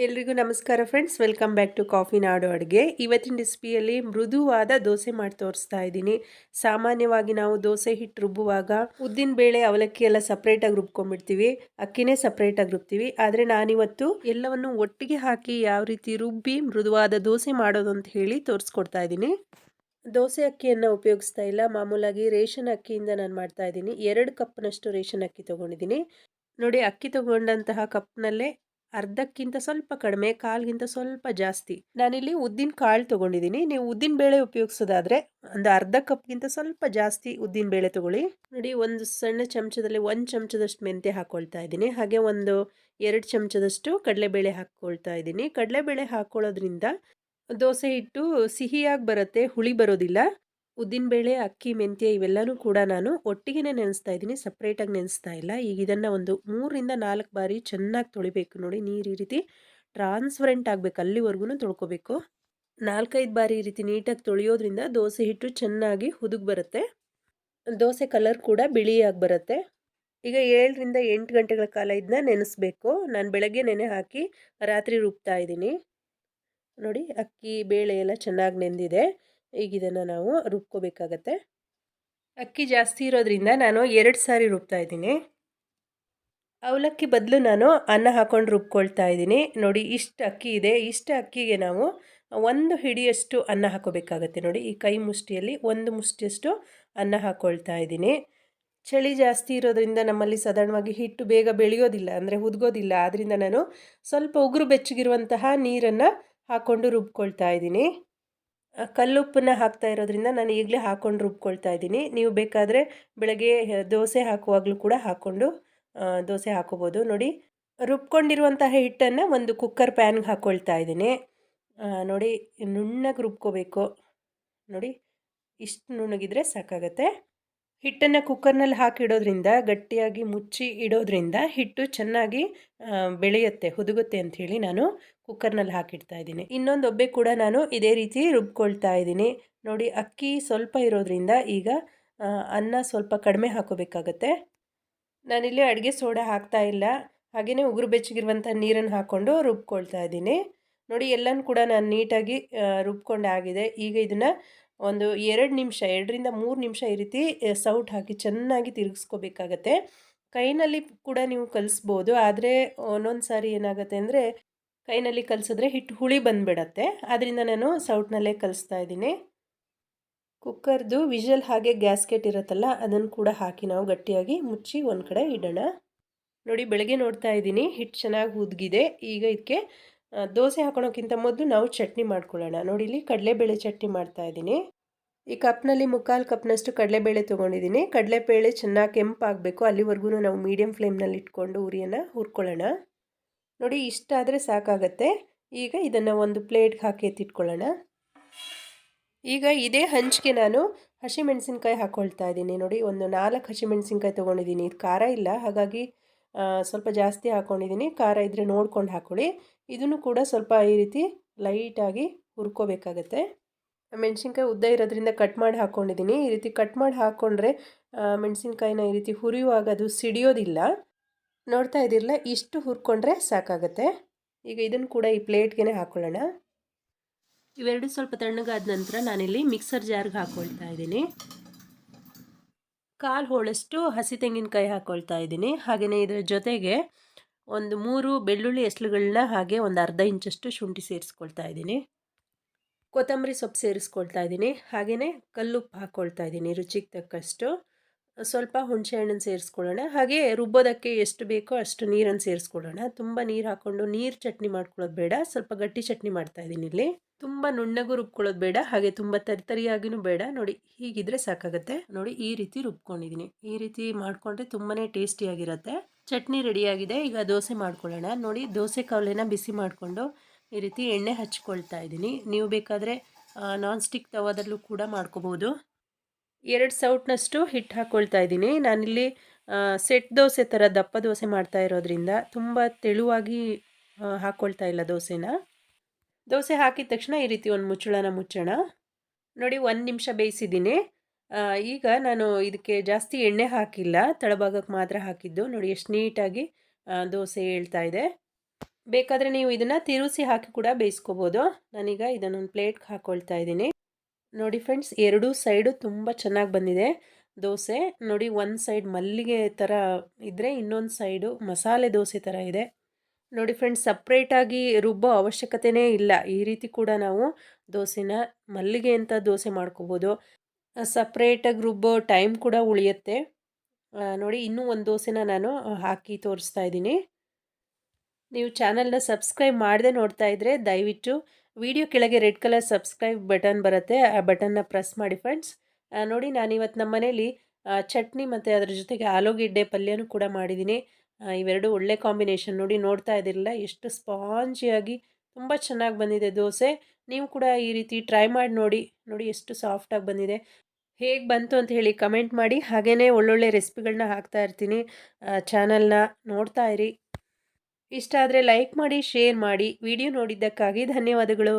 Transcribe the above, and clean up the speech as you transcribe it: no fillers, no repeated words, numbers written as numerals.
ಎಲ್ರಿಗೂ ನಮಸ್ಕಾರ friends, welcome back to coffee ನಾಡು ಅಡುಗೆ. ಇವತ್ತಿನ ರೆಸಿಪಿಯಲ್ಲಿ ಮೃದುವಾದ ದೋಸೆ ಮಾಡಿ ತೋರಿಸ್ತಾ ಇದ್ದೀನಿ. ಸಾಮಾನ್ಯವಾಗಿ ನಾವು ದೋಸೆ ಹಿಟ್ಟು ರುಬ್ಬುವಾಗ ಉದ್ದಿನ ಬೇಳೆ ಅವಲಕ್ಕಿ ಎಲ್ಲ ಸಪ್ರೇಟಾಗಿ ರುಬ್ಕೊಂಡ್ಬಿಡ್ತೀವಿ, ಅಕ್ಕಿನೇ ಸಪ್ರೇಟಾಗಿ ರುಬ್ತೀವಿ. ಆದರೆ ನಾನಿವತ್ತು ಎಲ್ಲವನ್ನು ಒಟ್ಟಿಗೆ ಹಾಕಿ ಯಾವ ರೀತಿ ರುಬ್ಬಿ ಮೃದುವಾದ ದೋಸೆ ಮಾಡೋದು ಅಂತ ಹೇಳಿ ತೋರಿಸ್ಕೊಡ್ತಾ ಇದ್ದೀನಿ. ದೋಸೆ ಅಕ್ಕಿಯನ್ನು ಉಪಯೋಗಿಸ್ತಾ ಇಲ್ಲ, ಮಾಮೂಲಾಗಿ ರೇಷನ್ ಅಕ್ಕಿಯಿಂದ ನಾನು ಮಾಡ್ತಾ ಇದ್ದೀನಿ. 2 ಕಪ್ನಷ್ಟು ರೇಷನ್ ಅಕ್ಕಿ ತೊಗೊಂಡಿದ್ದೀನಿ. ನೋಡಿ, ಅಕ್ಕಿ ತಗೊಂಡಂತಹ ಕಪ್ನಲ್ಲೇ ಅರ್ಧಕ್ಕಿಂತ ಸ್ವಲ್ಪ ಕಡಿಮೆ, ಕಾಲ್ಗಿಂತ ಸ್ವಲ್ಪ ಜಾಸ್ತಿ ನಾನಿಲ್ಲಿ ಉದ್ದಿನ ಕಾಳು ತೊಗೊಂಡಿದ್ದೀನಿ. ನೀವು ಉದ್ದಿನ ಬೇಳೆ ಉಪಯೋಗಿಸೋದಾದರೆ ಒಂದು ಅರ್ಧ ಕಪ್ಗಿಂತ ಸ್ವಲ್ಪ ಜಾಸ್ತಿ ಉದ್ದಿನ ಬೇಳೆ ತೊಗೊಳ್ಳಿ. ನೋಡಿ, ಒಂದು ಸಣ್ಣ ಚಮಚದಲ್ಲಿ 1 ಚಮಚದಷ್ಟು ಮೆಂತ್ಯ ಹಾಕ್ಕೊಳ್ತಾ ಇದ್ದೀನಿ. ಹಾಗೆ ಒಂದು 2 ಚಮಚದಷ್ಟು ಕಡಲೆಬೇಳೆ ಹಾಕ್ಕೊಳ್ತಾ ಇದ್ದೀನಿ. ಕಡಲೆಬೇಳೆ ಹಾಕ್ಕೊಳ್ಳೋದ್ರಿಂದ ದೋಸೆ ಹಿಟ್ಟು ಸಿಹಿಯಾಗಿ ಬರುತ್ತೆ, ಹುಳಿ ಬರೋದಿಲ್ಲ. ಉದ್ದಿನಬೇಳೆ, ಅಕ್ಕಿ, ಮೆಂತ್ಯ ಇವೆಲ್ಲನೂ ಕೂಡ ನಾನು ಒಟ್ಟಿಗೆ ನೆನೆಸ್ತಾ ಇದ್ದೀನಿ, ಸಪ್ರೇಟಾಗಿ ನೆನೆಸ್ತಾ ಇಲ್ಲ. ಈಗ ಇದನ್ನು ಒಂದು 3ರಿಂದ 4 ಬಾರಿ ಚೆನ್ನಾಗಿ ತೊಳಿಬೇಕು. ನೋಡಿ, ನೀರು ಈ ರೀತಿ ಟ್ರಾನ್ಸ್ಪರೆಂಟ್ ಆಗಬೇಕು, ಅಲ್ಲಿವರೆಗೂ ತೊಳ್ಕೊಬೇಕು. 4-5 ಬಾರಿ ಈ ರೀತಿ ನೀಟಾಗಿ ತೊಳೆಯೋದ್ರಿಂದ ದೋಸೆ ಹಿಟ್ಟು ಚೆನ್ನಾಗಿ ಹುದುಗ್ ಬರುತ್ತೆ, ದೋಸೆ ಕಲರ್ ಕೂಡ ಬಿಳಿಯಾಗಿ ಬರುತ್ತೆ. ಈಗ 7ರಿಂದ 8 ಗಂಟೆಗಳ ಕಾಲ ಇದನ್ನ ನೆನೆಸ್ಬೇಕು. ನಾನು ಬೆಳಗ್ಗೆ ನೆನೆ ಹಾಕಿ ರಾತ್ರಿ ರುಬ್ತಾ ಇದ್ದೀನಿ. ನೋಡಿ, ಅಕ್ಕಿ ಬೇಳೆ ಎಲ್ಲ ಚೆನ್ನಾಗಿ ನೆಂದಿದೆ. ಈಗ ಇದನ್ನು ನಾವು ರುಬ್ಕೋಬೇಕಾಗತ್ತೆ. ಅಕ್ಕಿ ಜಾಸ್ತಿ ಇರೋದ್ರಿಂದ ನಾನು 2 ಸಾರಿ ರುಬ್ತಾ ಇದ್ದೀನಿ. ಅವಲಕ್ಕಿ ಬದಲು ನಾನು ಅನ್ನ ಹಾಕೊಂಡು ರುಬ್ಕೊಳ್ತಾ ಇದ್ದೀನಿ. ನೋಡಿ, ಇಷ್ಟು ಅಕ್ಕಿ ಇದೆ. ಇಷ್ಟು ಅಕ್ಕಿಗೆ ನಾವು 1 ಹಿಡಿಯಷ್ಟು ಅನ್ನ ಹಾಕೋಬೇಕಾಗತ್ತೆ. ನೋಡಿ, ಈ ಕೈ ಮುಷ್ಟಿಯಲ್ಲಿ 1 ಮುಷ್ಟಿಯಷ್ಟು ಅನ್ನ ಹಾಕ್ಕೊಳ್ತಾ ಇದ್ದೀನಿ. ಚಳಿ ಜಾಸ್ತಿ ಇರೋದ್ರಿಂದ ನಮ್ಮಲ್ಲಿ ಸಾಧಾರಣವಾಗಿ ಹಿಟ್ಟು ಬೇಗ ಬೆಳೆಯೋದಿಲ್ಲ, ಅಂದರೆ ಹುದುಗೋದಿಲ್ಲ. ಆದ್ದರಿಂದ ನಾನು ಸ್ವಲ್ಪ ಉಗುರು ಬೆಚ್ಚಗಿರುವಂತಹ ನೀರನ್ನು ಹಾಕ್ಕೊಂಡು ರುಬ್ಕೊಳ್ತಾ ಇದ್ದೀನಿ. ಕಲ್ಲುಪ್ಪನ್ನ ಹಾಕ್ತಾ ಇರೋದ್ರಿಂದ ನಾನು ಈಗಲೇ ಹಾಕ್ಕೊಂಡು ರುಬ್ಕೊಳ್ತಾ ಇದ್ದೀನಿ. ನೀವು ಬೇಕಾದರೆ ಬೆಳಗ್ಗೆ ದೋಸೆ ಹಾಕುವಾಗಲೂ ಕೂಡ ಹಾಕ್ಕೊಂಡು ದೋಸೆ ಹಾಕೋಬೋದು. ನೋಡಿ, ರುಬ್ಕೊಂಡಿರುವಂತಹ ಹಿಟ್ಟನ್ನು ಒಂದು ಕುಕ್ಕರ್ ಪ್ಯಾನ್ಗೆ ಹಾಕ್ಕೊಳ್ತಾ ಇದ್ದೀನಿ. ನೋಡಿ, ನುಣ್ಣಗೆ ರುಬ್ಕೋಬೇಕು. ನೋಡಿ, ಇಷ್ಟು ನುಣ್ಣಗಿದ್ರೆ ಸಾಕಾಗತ್ತೆ. ಹಿಟ್ಟನ್ನು ಕುಕ್ಕರ್ನಲ್ಲಿ ಹಾಕಿಡೋದ್ರಿಂದ, ಗಟ್ಟಿಯಾಗಿ ಮುಚ್ಚಿ ಇಡೋದ್ರಿಂದ ಹಿಟ್ಟು ಚೆನ್ನಾಗಿ ಬೆಳೆಯುತ್ತೆ, ಹುದುಗುತ್ತೆ ಅಂಥೇಳಿ ನಾನು ಕುಕ್ಕರ್ನಲ್ಲಿ ಹಾಕಿಡ್ತಾ ಇದ್ದೀನಿ. ಇನ್ನೊಂದು ಒಬ್ಬೆ ಕೂಡ ನಾನು ಇದೇ ರೀತಿ ರುಬ್ಕೊಳ್ತಾ ಇದ್ದೀನಿ. ನೋಡಿ, ಅಕ್ಕಿ ಸ್ವಲ್ಪ ಇರೋದ್ರಿಂದ ಈಗ ಅನ್ನ ಸ್ವಲ್ಪ ಕಡಿಮೆ ಹಾಕೋಬೇಕಾಗತ್ತೆ. ನಾನಿಲ್ಲಿ ಅಡುಗೆ ಸೋಡಾ ಹಾಕ್ತಾ ಇಲ್ಲ, ಹಾಗೆಯೇ ಉಗುರು ಬೆಚ್ಚಗಿರುವಂಥ ನೀರನ್ನು ಹಾಕ್ಕೊಂಡು ರುಬ್ಕೊಳ್ತಾ ಇದ್ದೀನಿ. ನೋಡಿ, ಎಲ್ಲನೂ ಕೂಡ ನಾನು ನೀಟಾಗಿ ರುಬ್ಕೊಂಡಾಗಿದೆ. ಈಗ ಇದನ್ನು ಒಂದು 2 ನಿಮಿಷ, 2ರಿಂದ 3 ನಿಮಿಷ ಈ ರೀತಿ ಸೌಟ್ ಹಾಕಿ ಚೆನ್ನಾಗಿ ತಿರುಗಿಸ್ಕೋಬೇಕಾಗತ್ತೆ. ಕೈನಲ್ಲಿ ಕೂಡ ನೀವು ಕಲಿಸ್ಬೋದು, ಆದರೆ ಒಂದೊಂದು ಸಾರಿ ಏನಾಗುತ್ತೆ ಅಂದರೆ ಕೈನಲ್ಲಿ ಕಲಿಸಿದ್ರೆ ಹಿಟ್ಟು ಹುಳಿ ಬಂದುಬಿಡತ್ತೆ. ಆದ್ದರಿಂದ ನಾನು ಸೌಟ್ನಲ್ಲೇ ಕಲಿಸ್ತಾ ಇದ್ದೀನಿ. ಕುಕ್ಕರ್ದು ವಿಷಲ್ ಹಾಗೆ ಗ್ಯಾಸ್ಕೆಟ್ ಇರುತ್ತಲ್ಲ, ಅದನ್ನು ಕೂಡ ಹಾಕಿ ನಾವು ಗಟ್ಟಿಯಾಗಿ ಮುಚ್ಚಿ ಒಂದು ಕಡೆ ಇಡೋಣ. ನೋಡಿ, ಬೆಳಗ್ಗೆ ನೋಡ್ತಾ ಇದ್ದೀನಿ ಹಿಟ್ಟು ಚೆನ್ನಾಗಿ ಹುದುಗಿದೆ. ಈಗ ಇದಕ್ಕೆ ದೋಸೆ ಹಾಕೋಣಕ್ಕಿಂತ ಮೊದಲು ನಾವು ಚಟ್ನಿ ಮಾಡ್ಕೊಳ್ಳೋಣ. ನೋಡಿ, ಇಲ್ಲಿ ಕಡಲೆಬೇಳೆ ಚಟ್ನಿ ಮಾಡ್ತಾ ಇದ್ದೀನಿ. ಈ ಕಪ್ನಲ್ಲಿ 3/4 ಕಪ್ನಷ್ಟು ಕಡಲೆಬೇಳೆ ತೊಗೊಂಡಿದ್ದೀನಿ. ಕಡಲೆಬೇಳೆ ಚೆನ್ನಾಗಿ ಕೆಂಪಾಗಬೇಕು, ಅಲ್ಲಿವರೆಗೂ ನಾವು ಮೀಡಿಯಮ್ ಫ್ಲೇಮ್ನಲ್ಲಿ ಇಟ್ಕೊಂಡು ಉರಿಯನ್ನು ಹುರ್ಕೊಳ್ಳೋಣ. ನೋಡಿ, ಇಷ್ಟಾದರೆ ಸಾಕಾಗತ್ತೆ. ಈಗ ಇದನ್ನು ಒಂದು ಪ್ಲೇಟ್ಗೆ ಹಾಕಿ ಎತ್ತಿಟ್ಕೊಳ್ಳೋಣ. ಈಗ ಇದೇ ಹಂಚಿಗೆ ನಾನು ಹಸಿಮೆಣಸಿನ್ಕಾಯಿ ಹಾಕ್ಕೊಳ್ತಾ ಇದ್ದೀನಿ. ನೋಡಿ, ಒಂದು 4 ಹಸಿಮೆಣಸಿನ್ಕಾಯಿ ತೊಗೊಂಡಿದ್ದೀನಿ. ಇದು ಖಾರ ಇಲ್ಲ, ಹಾಗಾಗಿ ಸ್ವಲ್ಪ ಜಾಸ್ತಿ ಹಾಕ್ಕೊಂಡಿದ್ದೀನಿ. ಖಾರ ಇದ್ದರೆ ನೋಡ್ಕೊಂಡು ಹಾಕ್ಕೊಳ್ಳಿ. ಇದನ್ನು ಕೂಡ ಸ್ವಲ್ಪ ಈ ರೀತಿ ಲೈಟಾಗಿ ಹುರ್ಕೋಬೇಕಾಗತ್ತೆ. ಮೆಣಸಿನ್ಕಾಯಿ ಉದ್ದ ಇರೋದ್ರಿಂದ ಕಟ್ ಮಾಡಿ ಹಾಕ್ಕೊಂಡಿದ್ದೀನಿ. ಈ ರೀತಿ ಕಟ್ ಮಾಡಿ ಹಾಕ್ಕೊಂಡ್ರೆ ಮೆಣಸಿನ್ಕಾಯಿನ ಈ ರೀತಿ ಹುರಿಯುವಾಗ ಅದು ಸಿಡಿಯೋದಿಲ್ಲ. ನೋಡ್ತಾ ಇದ್ದಿರಲ್ಲ, ಇಷ್ಟು ಹುರ್ಕೊಂಡ್ರೆ ಸಾಕಾಗತ್ತೆ. ಈಗ ಇದನ್ನು ಕೂಡ ಈ ಪ್ಲೇಟ್ಗೆ ಹಾಕ್ಕೊಳ್ಳೋಣ. ಇವೆರಡು ಸ್ವಲ್ಪ ತಣ್ಣಗಾದ ನಂತರ ನಾನಿಲ್ಲಿ ಮಿಕ್ಸರ್ ಜಾರ್ಗೆ ಹಾಕ್ಕೊಳ್ತಾ ಇದ್ದೀನಿ. 1/4 ಹೋಳಷ್ಟು ಹಸಿ ತೆಂಗಿನಕಾಯಿ ಹಾಕ್ಕೊಳ್ತಾ ಇದ್ದೀನಿ. ಹಾಗೆಯೇ ಇದರ ಜೊತೆಗೆ ಒಂದು 3 ಬೆಳ್ಳುಳ್ಳಿ ಎಸ್ಳುಗಳನ್ನ, ಹಾಗೆ ಒಂದು ಅರ್ಧ ಇಂಚಷ್ಟು ಶುಂಠಿ ಸೇರಿಸ್ಕೊಳ್ತಾ ಇದ್ದೀನಿ. ಕೊತ್ತಂಬರಿ ಸೊಪ್ಪು ಸೇರಿಸ್ಕೊಳ್ತಾ ಇದ್ದೀನಿ. ಹಾಗೆಯೇ ಕಲ್ಲುಪ್ಪು ಹಾಕ್ಕೊಳ್ತಾ ಇದ್ದೀನಿ ರುಚಿಗೆ ತಕ್ಕಷ್ಟು. ಸ್ವಲ್ಪ ಹುಣಸೆ ಹಣ್ಣನ್ನು ಸೇರಿಸ್ಕೊಳ್ಳೋಣ. ಹಾಗೆ ರುಬ್ಬೋದಕ್ಕೆ ಎಷ್ಟು ಬೇಕೋ ಅಷ್ಟು ನೀರನ್ನು ಸೇರಿಸ್ಕೊಳ್ಳೋಣ. ತುಂಬ ನೀರು ಹಾಕ್ಕೊಂಡು ನೀರು ಚಟ್ನಿ ಮಾಡ್ಕೊಳ್ಳೋದು ಬೇಡ, ಸ್ವಲ್ಪ ಗಟ್ಟಿ ಚಟ್ನಿ ಮಾಡ್ತಾ ಇದ್ದೀನಿ. ಇಲ್ಲಿ ತುಂಬ ನುಣ್ಣಗೂ ರುಬ್ಕೊಳ್ಳೋದು ಬೇಡ, ಹಾಗೆ ತುಂಬ ತರಿತರಿಯಾಗಿನೂ ಬೇಡ. ನೋಡಿ, ಹೀಗಿದ್ರೆ ಸಾಕಾಗುತ್ತೆ. ನೋಡಿ, ಈ ರೀತಿ ರುಬ್ಕೊಂಡಿದ್ದೀನಿ. ಈ ರೀತಿ ಮಾಡಿಕೊಂಡ್ರೆ ತುಂಬಾ ಟೇಸ್ಟಿಯಾಗಿರುತ್ತೆ. ಚಟ್ನಿ ರೆಡಿಯಾಗಿದೆ. ಈಗ ದೋಸೆ ಮಾಡ್ಕೊಳ್ಳೋಣ. ನೋಡಿ, ದೋಸೆ ಕವಲೆನ ಬಿಸಿ ಮಾಡಿಕೊಂಡು ಈ ರೀತಿ ಎಣ್ಣೆ ಹಚ್ಕೊಳ್ತಾ ಇದ್ದೀನಿ. ನೀವು ಬೇಕಾದರೆ ನಾನ್ ಸ್ಟಿಕ್ ತವಾದಲ್ಲೂ ಕೂಡ ಮಾಡ್ಕೋಬೋದು. 2 ಸೌಟ್ನಷ್ಟು ಹಿಟ್ಟು ಹಾಕ್ಕೊಳ್ತಾ ಇದ್ದೀನಿ. ನಾನಿಲ್ಲಿ ಸೆಟ್ ದೋಸೆ ಥರ ದಪ್ಪ ದೋಸೆ ಮಾಡ್ತಾ ಇರೋದ್ರಿಂದ ತುಂಬ ತೆಳುವಾಗಿ ಹಾಕ್ಕೊಳ್ತಾ ಇಲ್ಲ ದೋಸೆನ. ದೋಸೆ ಹಾಕಿದ ತಕ್ಷಣ ಈ ರೀತಿ ಒಂದು ಮುಚ್ಚೋಣ. ನೋಡಿ, 1 ನಿಮಿಷ ಬೇಯಿಸಿದ್ದೀನಿ. ಈಗ ನಾನು ಇದಕ್ಕೆ ಜಾಸ್ತಿ ಎಣ್ಣೆ ಹಾಕಿಲ್ಲ, ತಳಭಾಗಕ್ಕೆ ಮಾತ್ರ ಹಾಕಿದ್ದು. ನೋಡಿ, ಎಷ್ಟು ನೀಟಾಗಿ ದೋಸೆ ಏಳ್ತಾ ಇದೆ. ಬೇಕಾದರೆ ನೀವು ಇದನ್ನು ತಿರುಗಿಸಿ ಹಾಕಿ ಕೂಡ ಬೇಯಿಸ್ಕೋಬೋದು. ನಾನೀಗ ಇದನ್ನೊಂದು ಪ್ಲೇಟ್ಗೆ ಹಾಕ್ಕೊಳ್ತಾ ಇದ್ದೀನಿ. ನೋಡಿ ಫ್ರೆಂಡ್ಸ್, ಎರಡೂ ಸೈಡು ತುಂಬ ಚೆನ್ನಾಗಿ ಬಂದಿದೆ ದೋಸೆ. ನೋಡಿ, ಒಂದು ಸೈಡ್ ಮಲ್ಲಿಗೆ ಥರ ಇದ್ದರೆ ಇನ್ನೊಂದು ಸೈಡು ಮಸಾಲೆ ದೋಸೆ ಥರ ಇದೆ. ನೋಡಿ ಫ್ರೆಂಡ್ಸ್, ಸಪ್ರೇಟಾಗಿ ರುಬ್ಬೋ ಅವಶ್ಯಕತೆನೇ ಇಲ್ಲ. ಈ ರೀತಿ ಕೂಡ ನಾವು ದೋಸೆನ ಮಲ್ಲಿಗೆ ಅಂತ ದೋಸೆ ಮಾಡ್ಕೋಬೋದು. ಸಪ್ರೇಟಾಗಿ ರುಬ್ಬೋ ಟೈಮ್ ಕೂಡ ಉಳಿಯುತ್ತೆ. ನೋಡಿ, ಇನ್ನೂ ಒಂದು ದೋಸೆನ ನಾನು ಹಾಕಿ ತೋರಿಸ್ತಾ ಇದ್ದೀನಿ. ನೀವು ಚಾನಲ್ನ ಸಬ್ಸ್ಕ್ರೈಬ್ ಮಾಡದೆ ನೋಡ್ತಾ ಇದ್ದರೆ ದಯವಿಟ್ಟು ವಿಡಿಯೋ ಕೆಳಗೆ ರೆಡ್ ಕಲರ್ ಸಬ್ಸ್ಕ್ರೈಬ್ ಬಟನ್ ಬರುತ್ತೆ, ಆ ಬಟನ್ನ ಪ್ರೆಸ್ ಮಾಡಿ ಫ್ರೆಂಡ್ಸ್. ನೋಡಿ, ನಾನಿವತ್ತು ನಮ್ಮ ಮನೇಲಿ ಚಟ್ನಿ ಮತ್ತು ಅದ್ರ ಜೊತೆಗೆ ಆಲೂಗೆಡ್ಡೆ ಪಲ್ಯನೂ ಕೂಡ ಮಾಡಿದ್ದೀನಿ. ಇವೆರಡು ಒಳ್ಳೆ ಕಾಂಬಿನೇಷನ್. ನೋಡಿ, ನೋಡ್ತಾ ಇದ್ದಿರಲ್ಲ ಎಷ್ಟು ಸ್ಪಾಂಜಿಯಾಗಿ ತುಂಬ ಚೆನ್ನಾಗಿ ಬಂದಿದೆ ದೋಸೆ. ನೀವು ಕೂಡ ಈ ರೀತಿ ಟ್ರೈ ಮಾಡಿ ನೋಡಿ. ನೋಡಿ ಎಷ್ಟು ಸಾಫ್ಟಾಗಿ ಬಂದಿದೆ. ಹೇಗೆ ಬಂತು ಅಂತ ಹೇಳಿ ಕಮೆಂಟ್ ಮಾಡಿ. ಹಾಗೆಯೇ ಒಳ್ಳೊಳ್ಳೆ ರೆಸಿಪಿಗಳನ್ನ ಹಾಕ್ತಾ ಇರ್ತೀನಿ. ಚಾನಲ್ನ ನೋಡ್ತಾ ಇರಿ. ಇಷ್ಟ ಆದರೆ ಲೈಕ್ ಮಾಡಿ, ಶೇರ್ ಮಾಡಿ. ವಿಡಿಯೋ ನೋಡಿದ್ದಕ್ಕಾಗಿ ಧನ್ಯವಾದಗಳು.